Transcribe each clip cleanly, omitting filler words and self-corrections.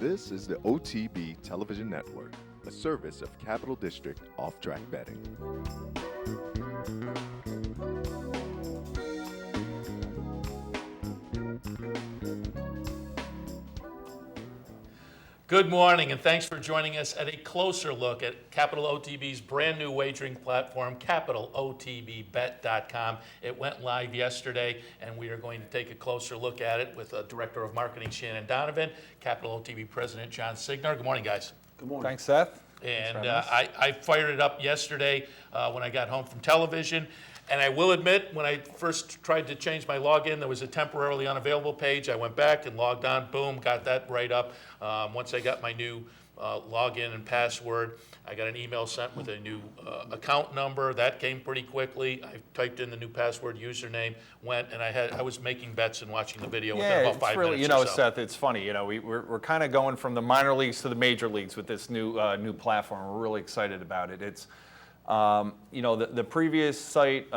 This is the OTB Television Network, a service of Capital District Off-Track Betting. Good morning, and thanks for joining us at a closer look at Capital OTB's brand new wagering platform, capitalotbbet.com. It went live yesterday, and we are going to take a closer look at it with Director of Marketing Shannon Donovan, Capital OTB President John Signar. Good morning, guys. Good morning. Thanks, Seth. And I fired it up yesterday when I got home from television. And I will admit, when I first tried to change my login, there was a temporarily unavailable page. I went back and logged on, boom, got that right up. Once I got my new login and password, I got an email sent with a new account number. That came pretty quickly. I typed in the new password, username, went, and I was making bets and watching the video within about 5 minutes you know, or so. Seth, it's funny. You know, we're kind of going from the minor leagues to the major leagues with this new platform. We're really excited about it. It's you know, the previous site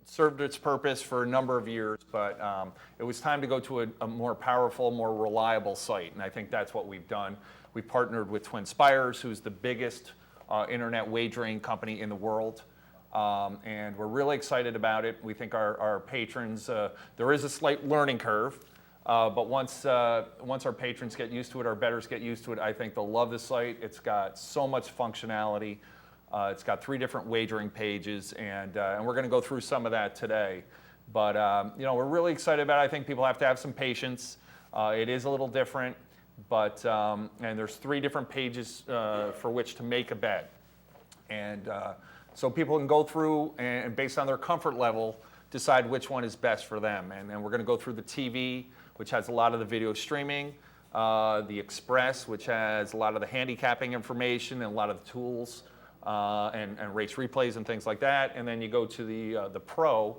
served its purpose for a number of years, but it was time to go to a more powerful, more reliable site, and I think that's what we've done. We partnered with Twin Spires, who's the biggest internet wagering company in the world, and we're really excited about it. We think our patrons, there is a slight learning curve, but once our patrons get used to it, our bettors get used to it, I think they'll love the site. It's got so much functionality. It's got 3 different wagering pages, and we're going to go through some of that today. But you know, we're really excited about it. I think people have to have some patience. It is a little different, but and there's 3 different pages for which to make a bet, and so people can go through and based on their comfort level, decide which one is best for them. And we're going to go through the TV, which has a lot of the video streaming, the Express, which has a lot of the handicapping information and a lot of the tools. And race replays and things like that, and then you go to the Pro,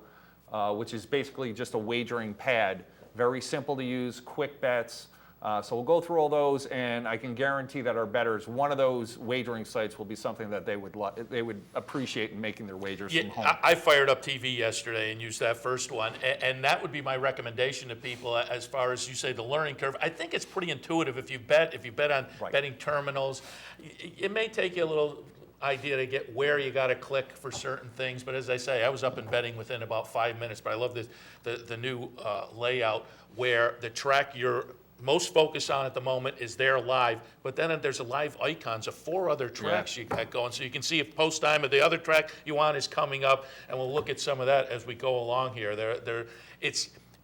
which is basically just a wagering pad, very simple to use, quick bets. So we'll go through all those, and I can guarantee that our bettors, one of those wagering sites will be something that they would appreciate in making their wagers from home. I fired up TV yesterday and used that first one, and that would be my recommendation to people as far as you say the learning curve. I think it's pretty intuitive if you bet on betting terminals. It may take you a little idea to get where you got to click for certain things, but as I say, I was up and betting within about 5 minutes. But I love the new layout where the track you're most focused on at the moment is there live, but then there's a live icons of 4 other tracks you got going, so you can see if post time of the other track you want is coming up, and we'll look at some of that as we go along here.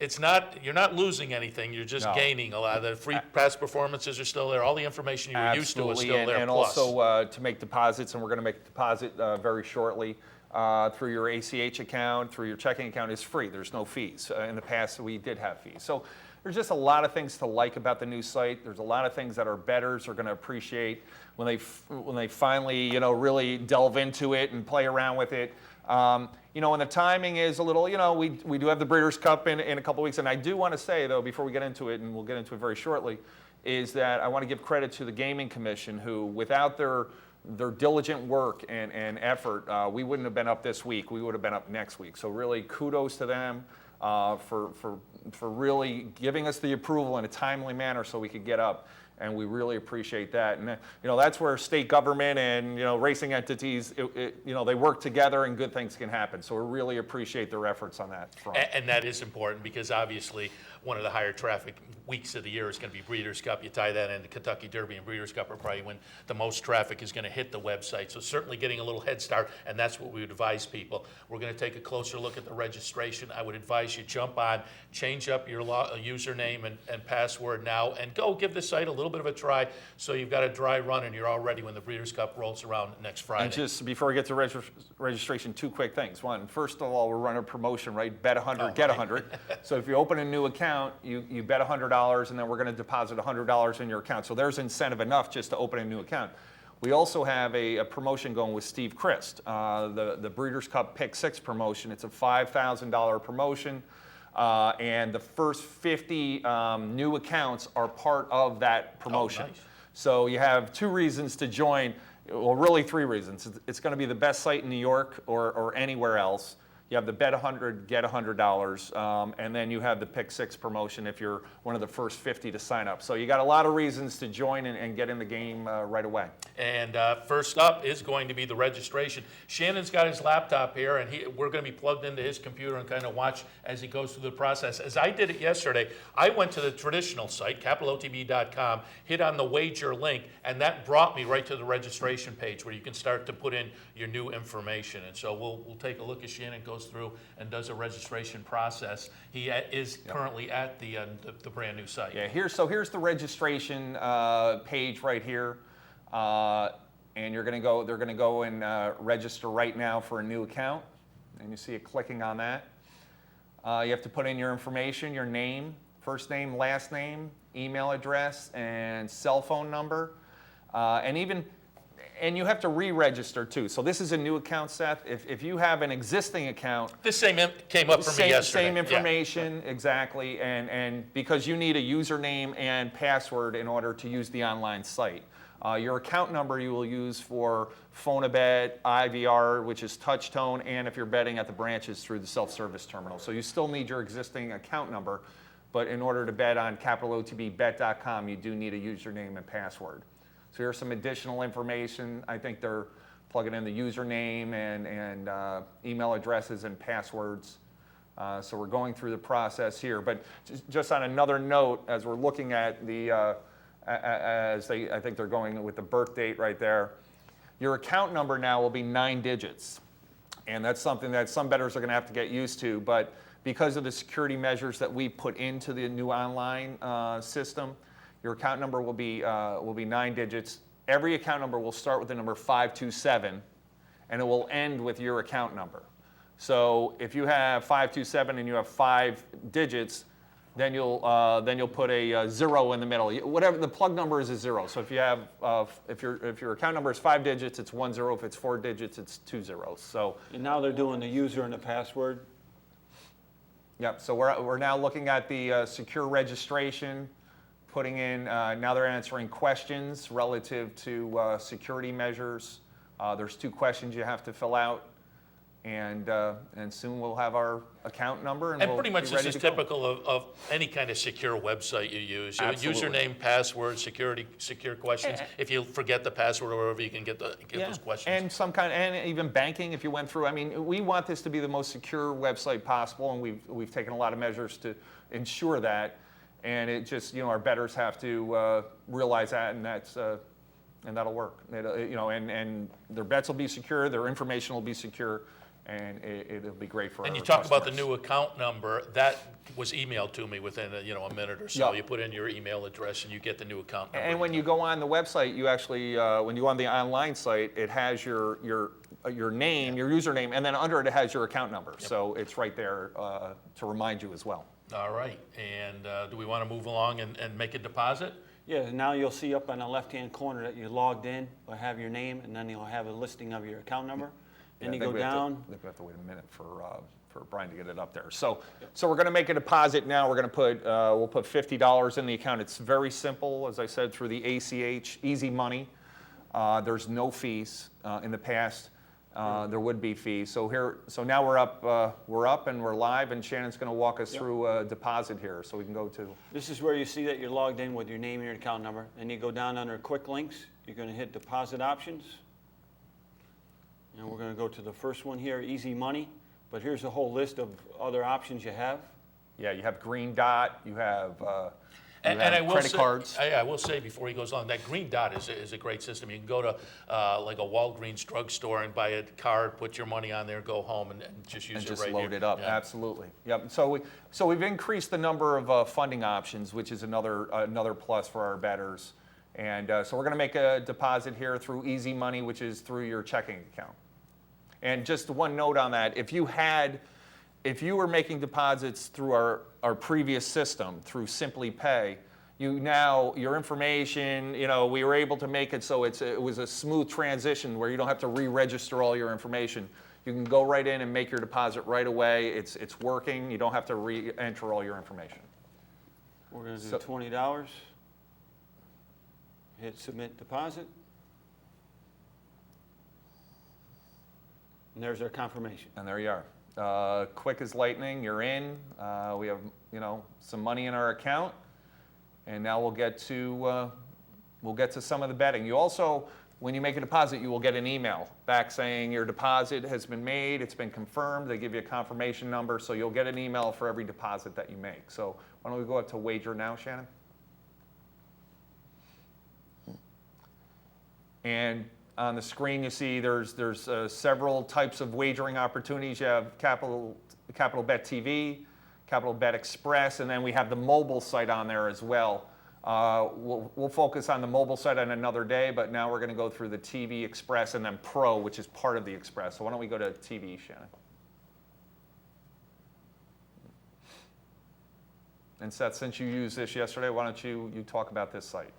It's not, you're not losing anything, you're just gaining a lot. The free past performances are still there. All the information you were used to is still there. And plus. Also to make deposits, and we're going to make a deposit very shortly through your ACH account, through your checking account is free. There's no fees. In the past, we did have fees. So there's just a lot of things to like about the new site. There's a lot of things that our bettors are going to appreciate when they finally, you know, really delve into it and play around with it. You know, and the timing is a little, you know, we do have the Breeders' Cup in a couple weeks, and I do want to say, though, before we get into it, and we'll get into it very shortly, is that I want to give credit to the Gaming Commission, who, without their diligent work and effort, we wouldn't have been up this week. We would have been up next week. So really, kudos to them for really giving us the approval in a timely manner so we could get up. And we really appreciate that. And you know, that's where state government and, you know, racing entities, you know, they work together and good things can happen. So we really appreciate their efforts on that front. And that is important because obviously one of the higher traffic weeks of the year is going to be Breeders' Cup. You tie that into Kentucky Derby and Breeders' Cup are probably when the most traffic is going to hit the website. So certainly getting a little head start, and that's what we would advise people. We're going to take a closer look at the registration. I would advise you jump on, change up your username and password now, and go give the site a little bit of a try so you've got a dry run and you're all ready when the Breeders' Cup rolls around next Friday. And just before we get to registration, 2 quick things. One, first of all, we're running a promotion, right? Bet 100, get 100. So if you open a new account, you bet $100, and then we're going to deposit $100 in your account. So there's incentive enough just to open a new account. We also have a promotion going with Steve Christ, the Breeders' Cup Pick 6 promotion. It's a $5,000 promotion. And the first 50 new accounts are part of that promotion. Oh, nice. So you have 2 reasons to join, well, really 3 reasons. It's going to be the best site in New York or anywhere else. You have the bet 100, get $100, and then you have the pick 6 promotion if you're one of the first 50 to sign up. So you got a lot of reasons to join and get in the game right away. And first up is going to be the registration. Shannon's got his laptop here, and we're going to be plugged into his computer and kind of watch as he goes through the process. As I did it yesterday, I went to the traditional site, capitalotb.com, hit on the wager link, and that brought me right to the registration page where you can start to put in your new information. And so we'll take a look as Shannon goes through and does a registration process. He is currently at the brand new site. Yeah, here's the registration page right here. And they're going to go and register right now for a new account. And you see it clicking on that. You have to put in your information, your name, first name, last name, email address, and cell phone number. And you have to re-register too. So this is a new account, Seth. If you have an existing account, this came up for me yesterday. Same information, exactly. And because you need a username and password in order to use the online site. Your account number you will use for Phonabet, IVR, which is touch tone, and if you're betting at the branches through the self-service terminal. So you still need your existing account number, but in order to bet on capitalotbbet.com, you do need a username and password. So here's some additional information. I think they're plugging in the username and email addresses and passwords. So we're going through the process here. But just on another note, as we're looking at the, I think they're going with the birth date right there, your account number now will be 9 digits. And that's something that some bettors are going to have to get used to. But because of the security measures that we put into the new online system, your account number will be 9 digits. Every account number will start with the number 527, and it will end with your account number. So if you have 527 and you have 5 digits, then you'll put a 0 in the middle. Whatever the plug number is 0. So if you have if your account number is 5 digits, it's 10. If it's 4 digits, it's 2 zeros. So and now they're doing the user and the password. Yep. So we're now looking at the secure registration. Putting in, now they're answering questions relative to security measures. There's 2 questions you have to fill out, and soon we'll have our account number, and we'll pretty much be ready this is to go. typical of any kind of secure website you use. Absolutely. Username, password, secure questions. If you forget the password or whatever, you can get those questions. And even banking, if you went through. I mean, we want this to be the most secure website possible, and we've taken a lot of measures to ensure that. And it just, our bettors have to realize that, and that'll work. And their bets will be secure, their information will be secure, and it'll be great for our And you talk about the customers. new account number. That was emailed to me within a minute or so. Yep. You put in your email address and you get the new account number. And when you go on the website, you actually, when you go on the online site, it has your name, your username, and then under it has your account number. Yep. So it's right there to remind you as well. All right. And do we want to move along and make a deposit? Yeah, now you'll see up on the left-hand corner that you logged in, or have your name, and then you'll have a listing of your account number. Then you go down. I think we have to wait a minute for Brian to get it up there. So we're going to make a deposit now. We're going to put we'll put $50 in the account. It's very simple, as I said, through the ACH, easy money. There's no fees. In the past, there would be fees. So now we're up and we're live, and Shannon's going to walk us through a deposit here, so we can go to. This is where you see that you're logged in with your name and your account number. Then you go down under quick links. You're going to hit deposit options. And we're going to go to the first one here, easy money. But here's a whole list of other options you have. Yeah, you have Green Dot, you have, And I will credit say, cards. I will say before he goes on, that Green Dot is a great system. You can go to like a Walgreens drugstore and buy a card, put your money on there, go home, and just use And it just right load here. it up, Yeah. absolutely. Yep. So we've increased the number of funding options, which is another plus for our bettors. And so we're going to make a deposit here through Easy Money, which is through your checking account. And just one note on that: if you were making deposits through our previous system through Simply Pay, your information, we were able to make it so it was a smooth transition where you don't have to re-register all your information. You can go right in and make your deposit right away. It's working. You don't have to re-enter all your information. We're going to do $20. Hit submit deposit. And there's our confirmation. And there you are. quick as lightning. You're in. We have some money in our account, and now we'll get to some of the betting. You also, when you make a deposit, you will get an email back saying your deposit has been made, it's been confirmed. They give you a confirmation number, so you'll get an email for every deposit that you make. So why don't we go up to wager now, Shannon? And on the screen, you see there's several types of wagering opportunities. You have capitalbet TV, capitalbet Express, and then we have the mobile site on there as well. We'll focus on the mobile site on another day, but now we're going to go through the TV Express and then Pro, which is part of the Express. So why don't we go to TV, Shannon? And Seth, since you used this yesterday, why don't you talk about this site?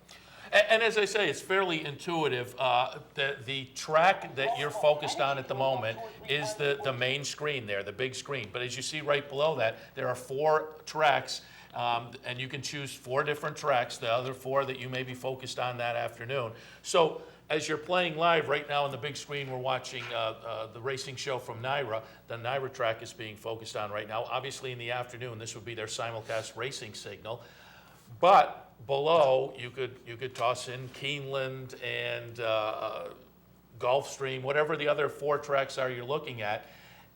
And as I say, it's fairly intuitive. The track that you're focused on at the moment is the main screen there, the big screen. But as you see right below that, there are 4 tracks, and you can choose 4 different tracks, the other 4 that you may be focused on that afternoon. So as you're playing live right now on the big screen, we're watching the racing show from NYRA. The NYRA track is being focused on right now. Obviously in the afternoon, this would be their simulcast racing signal. But below, you could toss in Keeneland and Gulfstream, whatever the other 4 tracks are you're looking at.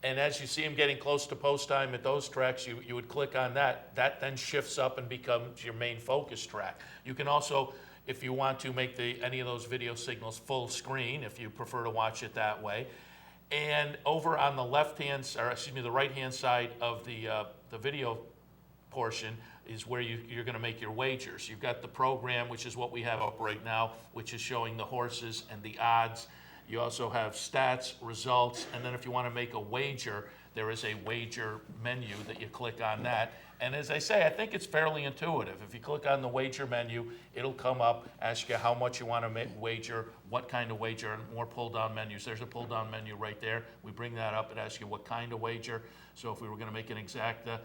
And as you see them getting close to post time at those tracks, you would click on that. That then shifts up and becomes your main focus track. You can also, if you want to, make any of those video signals full screen, if you prefer to watch it that way. And over on the the right-hand side of the video portion is where you're going to make your wagers. You've got the program, which is what we have up right now, which is showing the horses and the odds. You also have stats, results, and then if you want to make a wager, there is a wager menu that you click on that. And as I say, I think it's fairly intuitive. If you click on the wager menu, it'll come up, ask you how much you want to wager, what kind of wager, and more pull-down menus. There's a pull-down menu right there. We bring that up, it asks you what kind of wager. So if we were going to make an exacta,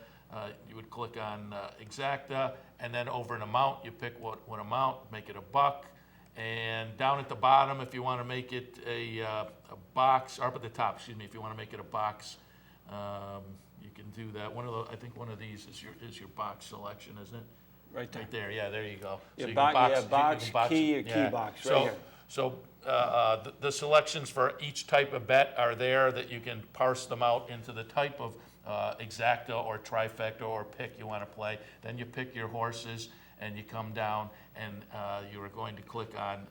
you would click on exacta, and then over an amount, you pick what amount, make it $1. And down at the bottom, if you want to make it a box, or up at the top, excuse me, if you want to make it a box, you can do that. I think one of these is your box selection, isn't it? Right there. Right there, yeah, there you go. Yeah, So you box, can key, it. or key box, right here. So the selections for each type of bet are there that you can parse them out into the type of exacta or trifecta or pick you want to play. Then you pick your horses and you come down and you are going to click on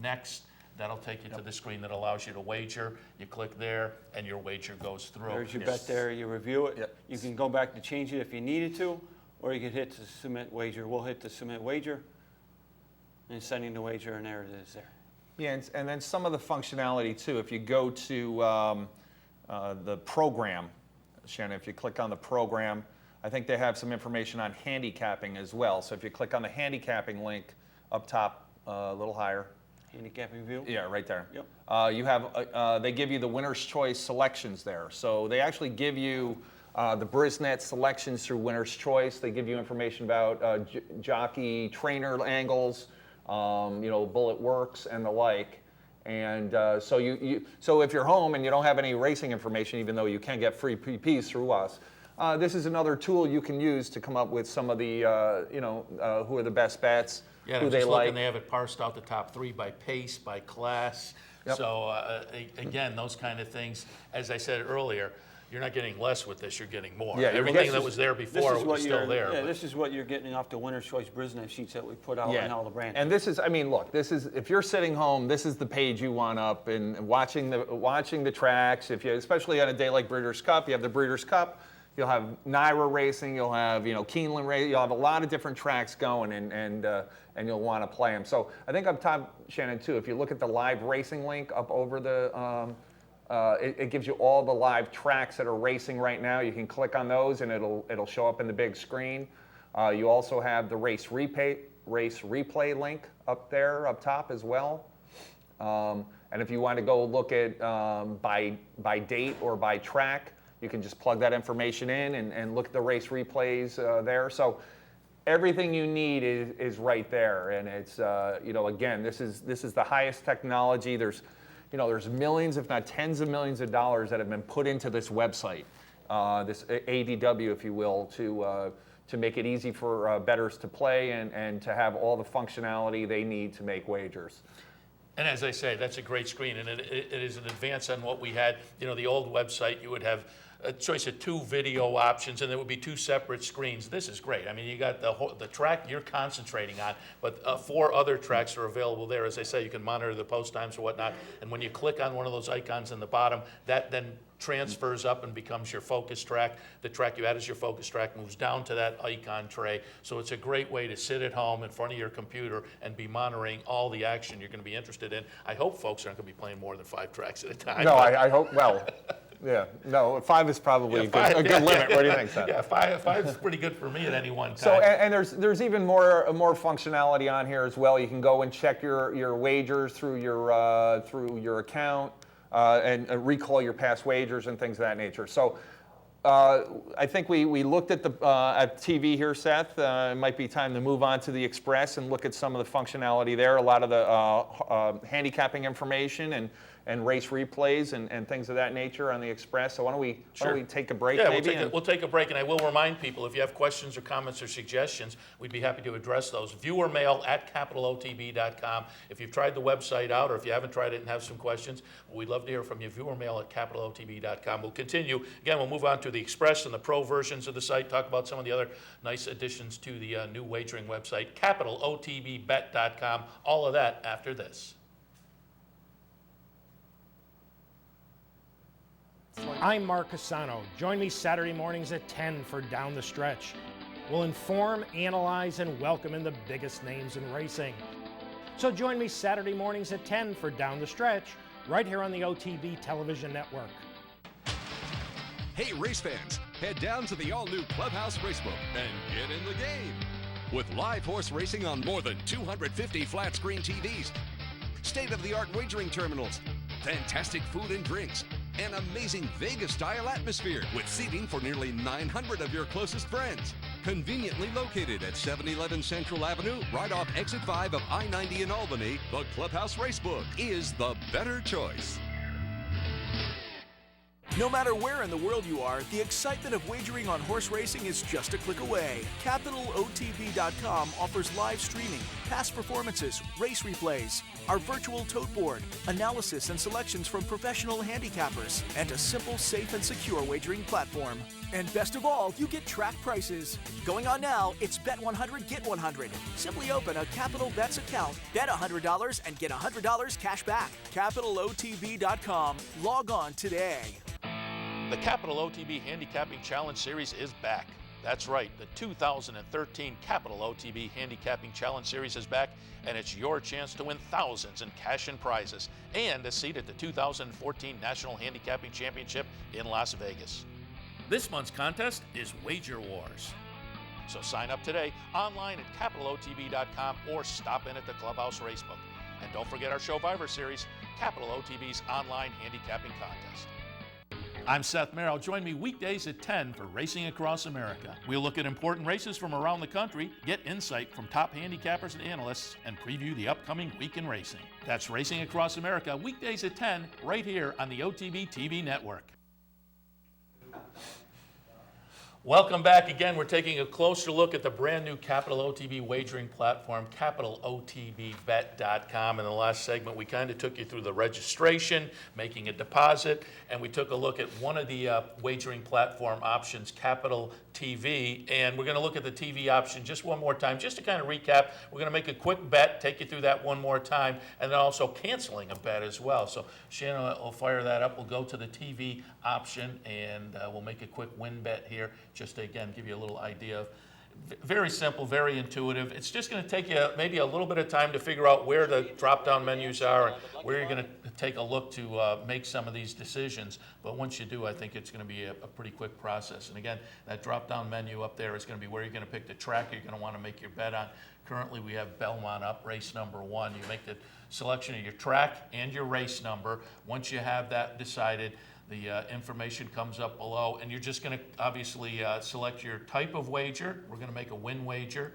next. That'll take you to the screen that allows you to wager. You click there and your wager goes through. There's your bet there, you review it. Yep. You can go back to change it if you needed to, or you could hit the submit wager. We'll hit the submit wager and sending the wager, and there it is there. Yeah, and then some of the functionality too. If you go to the program, Shannon, if you click on the program, I think they have some information on handicapping as well. So if you click on the handicapping link up top, a little higher. Handicapping view? Yeah, right there. Yep. You have, they give you the winner's choice selections there. So they actually give you the Brisnet selections through winner's choice. They give you information about jockey trainer angles, bullet works and the like. And so if you're home and you don't have any racing information, even though you can get free PPs through us, this is another tool you can use to come up with some of the, who are the best bets, Yeah, who I'm they just like. looking, they have it parsed out the top 3 by pace, by class. Yep. So again, those kind of things, as I said earlier, you're not getting less with this, you're getting more. Yeah, Everything that was there before was still there. Yeah, but- this is what you're getting off the winner's choice Brisnet sheets that we put out Yeah. in all the branches. And this is, I mean, look, this is, if you're sitting home, this is the page you want up and watching the tracks. If you, especially on a day like Breeders' Cup, you have the Breeders' Cup, you'll have NYRA racing, you'll have, Keeneland racing, you'll have a lot of different tracks going and you'll want to play them. So I think up top, Shannon, too, if you look at the live racing link up over the, it gives you all the live tracks that are racing right now. You can click on those and it'll show up in the big screen. You also have the race replay link up there, up top as well. And if you want to go look at by date or by track, you can just plug that information in and look at the race replays there. So everything you need is right there. And it's, again, this is the highest technology. There's, there's millions, if not tens of millions of dollars that have been put into this website, this ADW, if you will, to make it easy for bettors to play and to have all the functionality they need to make wagers. And as I say, that's a great screen, and it is an advance on what we had. The old website, you would have a choice of 2 video options, and there would be 2 separate screens. This is great. I mean, you got the track you're concentrating on, but 4 other tracks are available there. As I say, you can monitor the post times or whatnot, and when you click on one of those icons in the bottom, that then transfers up and becomes your focus track. The track you add as your focus track moves down to that icon tray. So it's a great way to sit at home in front of your computer and be monitoring all the action you're going to be interested in. I hope folks aren't going to be playing more than 5 tracks at a time. No, I hope, well, yeah, no, 5 is probably a good limit. What do you think, Seth? Yeah, 5 is pretty good for me at any one time. So, and there's even more functionality on here as well. You can go and check your wagers through your account. And recall your past wagers and things of that nature. So I think we looked at at TV here, Seth. It might be time to move on to the Express and look at some of the functionality there. A lot of the handicapping information and race replays and things of that nature on the Express. So why don't we take a break? Yeah, maybe? we'll take a break, and I will remind people, if you have questions or comments or suggestions, we'd be happy to address those. Viewer mail at capitalotb.com. If you've tried the website out, or if you haven't tried it and have some questions, we'd love to hear from you. Viewer mail at capitalotb.com. We'll continue. Again, we'll move on to the Express and the Pro versions of the site, talk about some of the other nice additions to the new wagering website, capitalotbbet.com. All of that after this. I'm Mark Cassano. Join me Saturday mornings at 10 for Down the Stretch. We'll inform, analyze, and welcome in the biggest names in racing. So join me Saturday mornings at 10 for Down the Stretch, right here on the OTB Television Network. Hey race fans, head down to the all-new Clubhouse Racebook and get in the game. With live horse racing on more than 250 flat-screen TVs, state-of-the-art wagering terminals, fantastic food and drinks, an amazing Vegas-style atmosphere with seating for nearly 900 of your closest friends. Conveniently located at 711 Central Avenue, right off Exit 5 of I-90 in Albany, the Clubhouse Racebook is the better choice. No matter where in the world you are, the excitement of wagering on horse racing is just a click away. CapitalOTB.com offers live streaming, past performances, race replays, our virtual tote board, analysis and selections from professional handicappers, and a simple, safe, and secure wagering platform. And best of all, you get track prices. Going on now, it's Bet 100, Get 100. Simply open a Capital Bets account, bet $100, and get $100 cash back. CapitalOTB.com. Log on today. The Capital OTB Handicapping Challenge Series is back. That's right, the 2013 Capital OTB Handicapping Challenge Series is back, and it's your chance to win thousands in cash and prizes, and a seat at the 2014 National Handicapping Championship in Las Vegas. This month's contest is Wager Wars. So sign up today online at capitalotb.com or stop in at the Clubhouse Racebook. And don't forget our Showviver series, Capital OTB's online handicapping contest. I'm Seth Merrill. Join me weekdays at 10 for Racing Across America. We'll look at important races from around the country, get insight from top handicappers and analysts, and preview the upcoming week in racing. That's Racing Across America, weekdays at 10, right here on the OTB TV network. Welcome back again. We're taking a closer look at the brand new Capital OTB wagering platform, capitalotbbet.com. In the last segment, we kind of took you through the registration, making a deposit, and we took a look at one of the wagering platform options, Capital TV. And we're going to look at the TV option just one more time, just to kind of recap. We're going to make a quick bet, take you through that one more time, and then also canceling a bet as well. So Shannon will fire that up. We'll go to the TV option, and we'll make a quick win bet here, just to, again, give you a little idea of. Very simple, very intuitive. It's just going to take you maybe a little bit of time to figure out where the drop-down menus are and where you're going to take a look to make some of these decisions. But once you do, I think it's going to be a pretty quick process. And again, that drop-down menu up there is going to be where you're going to pick the track you're going to want to make your bet on. Currently, we have Belmont up, race number 1. You make the selection of your track and your race number. Once you have that decided, the information comes up below, and you're just going to obviously select your type of wager. We're going to make a win wager,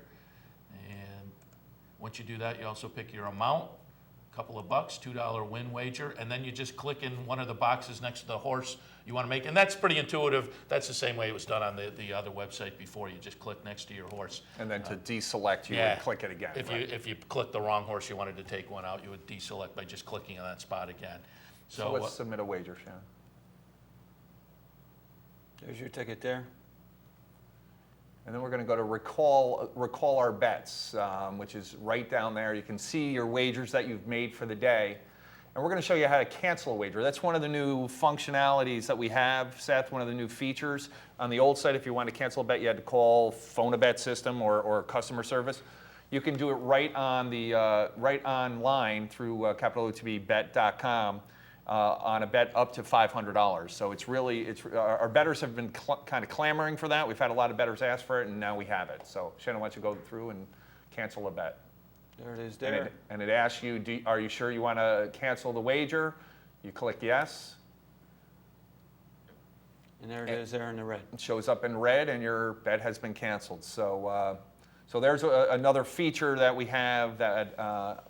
and once you do that, you also pick your amount, a couple of bucks, $2 win wager, and then you just click in one of the boxes next to the horse you want to make. And that's pretty intuitive. That's the same way it was done on the other website before. You just click next to your horse. And then to deselect, you would click it again. If you click the wrong horse, you wanted to take one out, you would deselect by just clicking on that spot again. So let's submit a wager, Shannon. There's your ticket there. And then we're going to go to recall our bets, which is right down there. You can see your wagers that you've made for the day. And we're going to show you how to cancel a wager. That's one of the new functionalities that we have, Seth, one of the new features. On the old site, if you wanted to cancel a bet, you had to call phone a bet system or customer service. You can do it right on the right online through capitalbet.com. On a bet up to $500. So our bettors have been kind of clamoring for that. We've had a lot of bettors ask for it, and now we have it. So Shannon, why don't you go through and cancel a bet? There it is there. And it asks you, are you sure you want to cancel the wager? You click yes. And there it is there in the red. It shows up in red, and your bet has been canceled. So, so there's another feature that we have that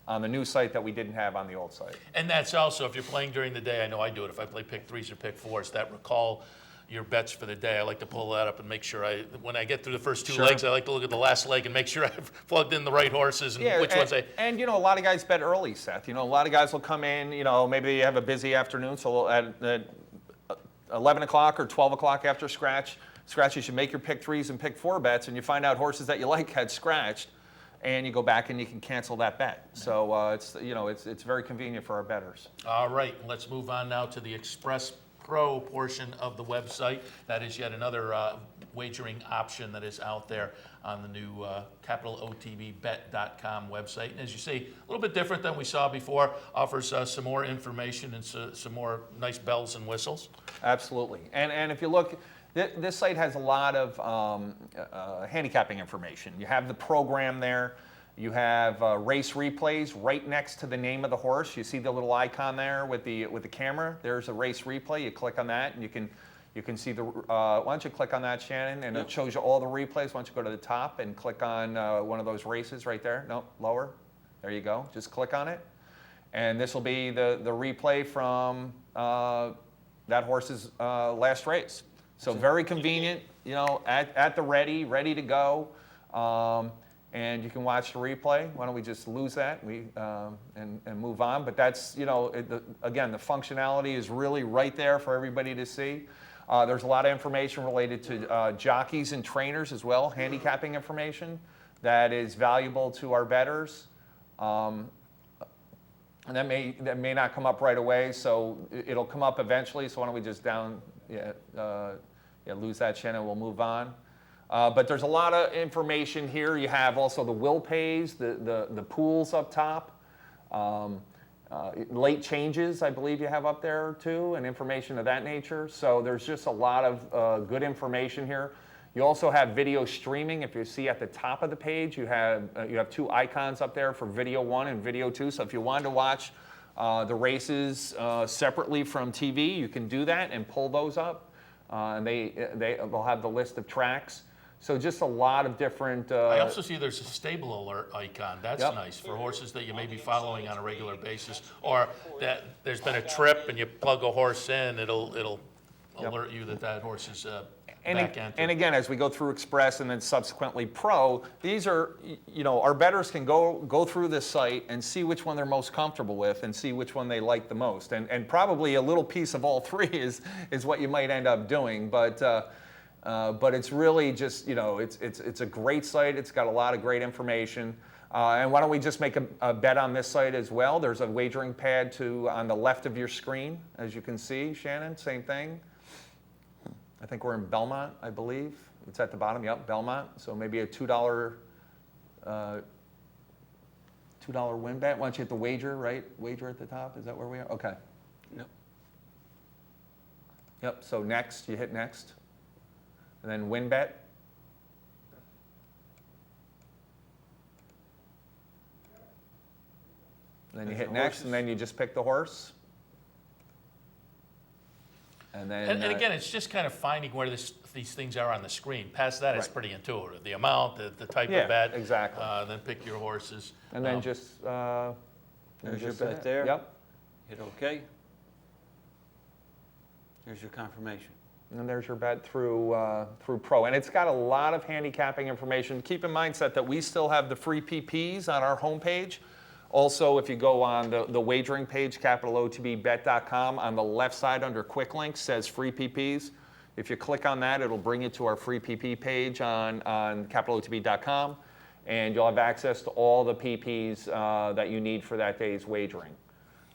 on the new site that we didn't have on the old site. And that's also, if you're playing during the day, I know I do it, if I play pick threes or pick fours, that recall your bets for the day. I like to pull that up and make sure when I get through the first two legs, I like to look at the last leg and make sure I've plugged in the right horses and which ones I... And, a lot of guys bet early, Seth. A lot of guys will come in, maybe they have a busy afternoon, so at 11 o'clock or 12 o'clock after scratch, you should make your pick threes and pick four bets, and you find out horses that you like had scratched, and you go back and you can cancel that bet. So it's very convenient for our bettors. All right, let's move on now to the Express Pro portion of the website. That is yet another wagering option that is out there on the new capitalotbbet.com website. And as you see, a little bit different than we saw before, offers some more information and some more nice bells and whistles. Absolutely. And if you look, this site has a lot of handicapping information. You have the program there. You have race replays right next to the name of the horse. You see the little icon there with the camera. There's a race replay. You click on that, and you can see the. Why don't you click on that, Shannon? And it shows you all the replays. Why don't you go to the top and click on one of those races right there? No, lower. There you go. Just click on it, and this will be the replay from that horse's last race. So very convenient, at the ready to go, and you can watch the replay. Why don't we just lose that and move on? But that's, again, the functionality is really right there for everybody to see. There's a lot of information related to jockeys and trainers as well, handicapping information that is valuable to our bettors. And that may not come up right away, so it'll come up eventually. So why don't we just lose that, Shannon, we'll move on. But there's a lot of information here. You have also the will pays, the pools up top, late changes, I believe you have up there too, and information of that nature. So there's just a lot of good information here. You also have video streaming. If you see at the top of the page, you have two icons up there for video 1 and video 2. So if you wanted to watch the races separately from TV, you can do that and pull those up. And they'll have the list of tracks. So just a lot of different... I also see there's a stable alert icon. That's nice for horses that you may be following on a regular basis, or that there's been a trip and you plug a horse in, it'll alert you that horse is back entered. And again, as we go through Express and then subsequently Pro, these are, our bettors can go through this site and see which one they're most comfortable with and see which one they like the most. And probably a little piece of all three is what you might end up doing. But it's really just, it's a great site. It's got a lot of great information. And why don't we just make a bet on this site as well? There's a wagering pad on the left of your screen, as you can see, Shannon, same thing. I think we're in Belmont, I believe. It's at the bottom, yep, Belmont. So maybe a $2 win bet. Why don't you hit the wager, right? Wager at the top, is that where we are? Okay. Yep. Yep, so next, you hit next. And then win bet. And then you hit next, and then you just pick the horse. And then, and again, it's just kind of finding where these things are on the screen. Past that, it's pretty intuitive. The amount, the type of bet. Exactly. Then pick your horses. And then just There's your Just bet there. Yep. Hit OK. Here's your confirmation. And there's your bet through Pro. And it's got a lot of handicapping information. Keep in mind, Seth, that we still have the free PPs on our homepage. Also, if you go on the wagering page, capitalotbbet.com, on the left side under quick links says free PPs. If you click on that, it'll bring you to our free PP page on capitalotb.com, and you'll have access to all the PPs that you need for that day's wagering.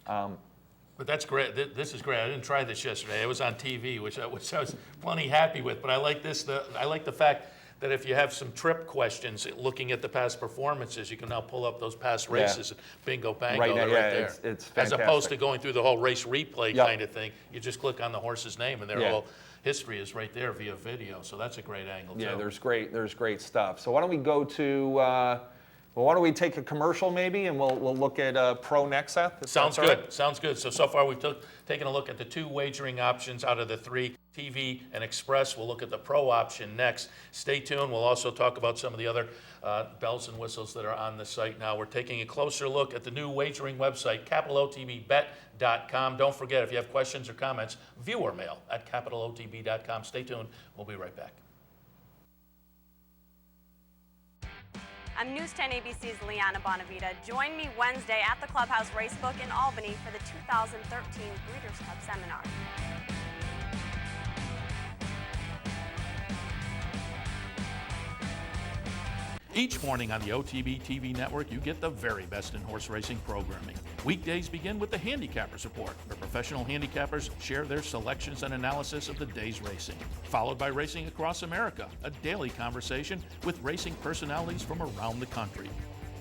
But that's great. This is great. I didn't try this yesterday. It was on TV, which I was plenty happy with. But I like this. I like the fact that if you have some trip questions, looking at the past performances, you can now pull up those past races and bingo, bango, Right now, they're right yeah, there. it's As opposed to fantastic. going through the whole race replay Yep. kind of thing. You just click on the horse's name and their Yeah. whole history is right there via video. So that's a great angle, Yeah, too. there's great stuff. So why don't we go to, why don't we take a commercial maybe, and we'll look at Pro next, Seth? if Sounds that's all good. right? Sounds good. So far we've taken a look at the 2 wagering options out of the 3, TV and Express. We'll look at the Pro option next. Stay tuned. We'll also talk about some of the other bells and whistles that are on the site now. We're taking a closer look at the new wagering website, capitalotbbet.com. Don't forget, if you have questions or comments, viewer mail at capitalotb.com. Stay tuned. We'll be right back. I'm News 10 ABC's Liana Bonavita. Join me Wednesday at the Clubhouse Racebook in Albany for the 2013 Breeders' Cup Seminar. Each morning on the OTB TV network, you get the very best in horse racing programming. Weekdays begin with the Handicappers Report, where professional handicappers share their selections and analysis of the day's racing. Followed by Racing Across America, a daily conversation with racing personalities from around the country.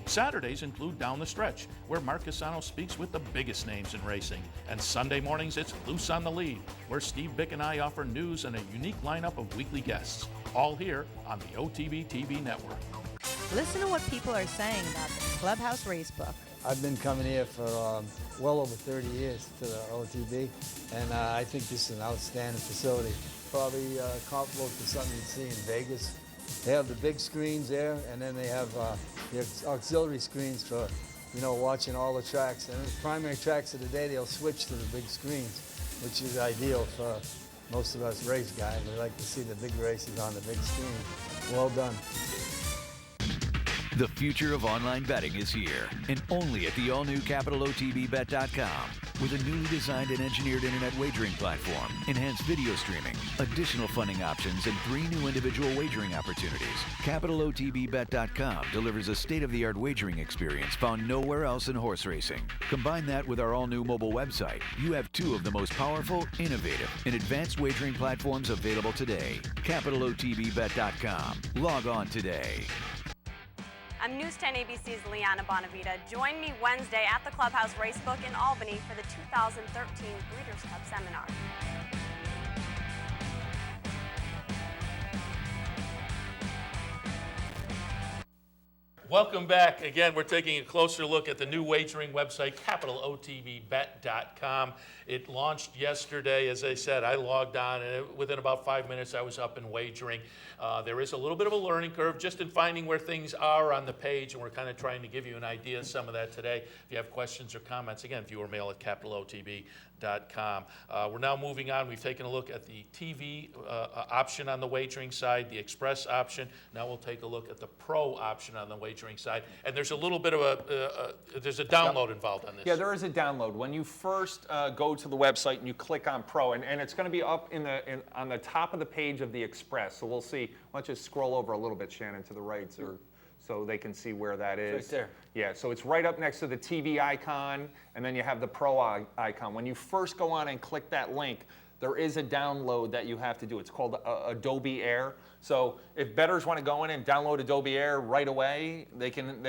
Saturdays include Down the Stretch, where Mark Cassano speaks with the biggest names in racing. And Sunday mornings, it's Loose on the Lead, where Steve Bick and I offer news and a unique lineup of weekly guests. All here on the OTB TV network. Listen to what people are saying about the Clubhouse Racebook. I've been coming here for well over 30 years to the OTB, and I think this is an outstanding facility. Probably comparable to something you'd see in Vegas. They have the big screens there, and then they have the auxiliary screens for, watching all the tracks. And the primary tracks of the day, they'll switch to the big screens, which is ideal for most of us race guys. We like to see the big races on the big screen. Well done. The future of online betting is here, and only at the all-new capitalotbbet.com. With a newly designed and engineered internet wagering platform, enhanced video streaming, additional funding options, and 3 new individual wagering opportunities, capitalotbbet.com delivers a state-of-the-art wagering experience found nowhere else in horse racing. Combine that with our all-new mobile website, you have 2 of the most powerful, innovative, and advanced wagering platforms available today. capitalotbbet.com. Log on today. I'm News 10 ABC's Liana Bonavita. Join me Wednesday at the Clubhouse Racebook in Albany for the 2013 Breeders' Cup Seminar. Welcome back. Again, we're taking a closer look at the new wagering website, capitalotbbet.com. It launched yesterday. As I said, I logged on, and within about 5 minutes, I was up and wagering. There is a little bit of a learning curve just in finding where things are on the page, and we're kind of trying to give you an idea of some of that today. If you have questions or comments, again, viewer mail at capitalotb.com. We're now moving on. We've taken a look at the TV option on the wagering side, the Express option. Now we'll take a look at the Pro option on the wagering side. And there's a little bit of there's a download involved on this. Yeah, there is a download. When you first go to the website and you click on Pro, and it's going to be up on the top of the page of the Express. So we'll see. Why don't you scroll over a little bit, Shannon, to the right, so they can see where that is. Right there. Yeah, so it's right up next to the TV icon, and then you have the Pro icon. When you first go on and click that link, there is a download that you have to do. It's called Adobe Air. So if bettors want to go in and download Adobe Air right away, they can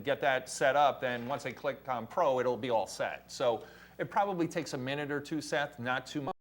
get that set up. Then once they click on Pro, it'll be all set. So it probably takes a minute or two, Seth, not too much.